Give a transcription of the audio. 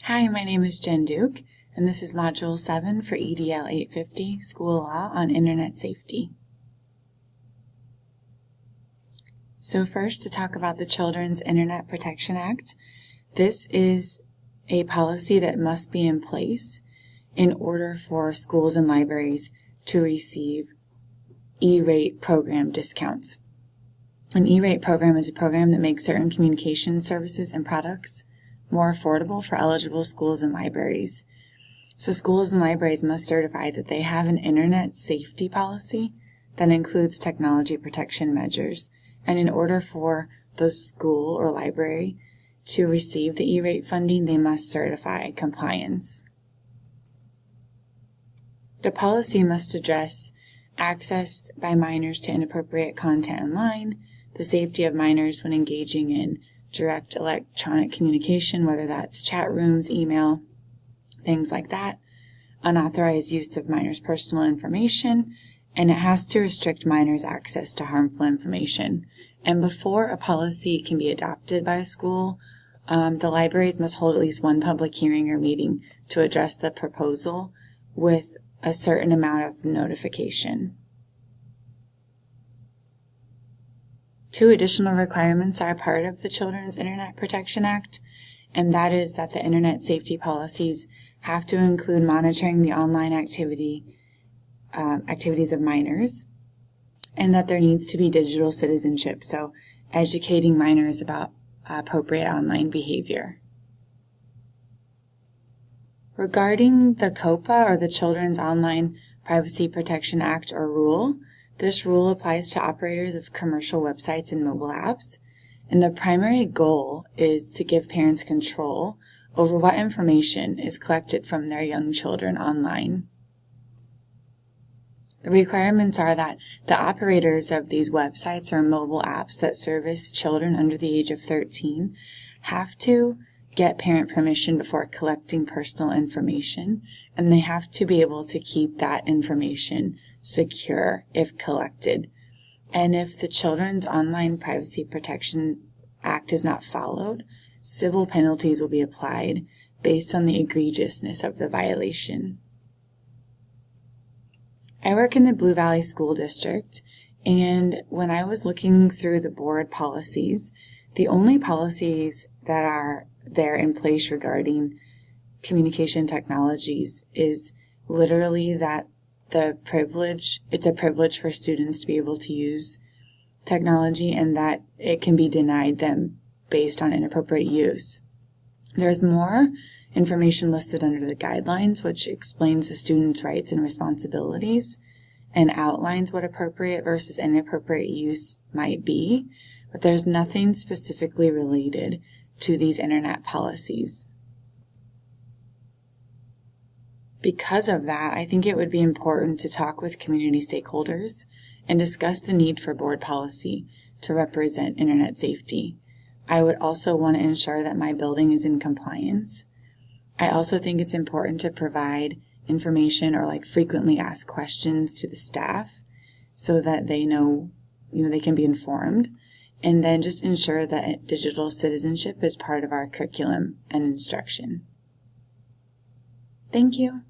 Hi, my name is Jen Duke, and this is Module 7 for EDL 850, School Law on Internet Safety. So first, to talk about the Children's Internet Protection Act. This is a policy that must be in place in order for schools and libraries to receive E-rate program discounts. An E-rate program is a program that makes certain communication services and products more affordable for eligible schools and libraries. So schools and libraries must certify that they have an internet safety policy that includes technology protection measures. And in order for those school or library to receive the E-rate funding, they must certify compliance. The policy must address access by minors to inappropriate content online, the safety of minors when engaging in direct electronic communication, whether that's chat rooms, email, things like that, unauthorized use of minors' personal information, and it has to restrict minors' access to harmful information. And before a policy can be adopted by a school, the libraries must hold at least one public hearing or meeting to address the proposal with a certain amount of notification. Two additional requirements are part of the Children's Internet Protection Act, and that is that the internet safety policies have to include monitoring the online activities of minors, and that there needs to be digital citizenship, so educating minors about appropriate online behavior. Regarding the COPPA, or the Children's Online Privacy Protection Act or rule, this rule applies to operators of commercial websites and mobile apps, and the primary goal is to give parents control over what information is collected from their young children online. The requirements are that the operators of these websites or mobile apps that service children under the age of 13 have to get parent permission before collecting personal information, and they have to be able to keep that information secure if collected. And if the Children's Online Privacy Protection Act is not followed, civil penalties will be applied based on the egregiousness of the violation. I work in the Blue Valley School District, and when I was looking through the board policies, the only policies that are there in place regarding communication technologies is literally that it's a privilege for students to be able to use technology, and that it can be denied them based on inappropriate use. There's more information listed under the guidelines, which explains the students' rights and responsibilities and outlines what appropriate versus inappropriate use might be, but there's nothing specifically related to these internet policies. Because of that, I think it would be important to talk with community stakeholders and discuss the need for board policy to represent internet safety. I would also want to ensure that my building is in compliance. I also think it's important to provide information or frequently ask questions to the staff so that they know, they can be informed, and then just ensure that digital citizenship is part of our curriculum and instruction. Thank you.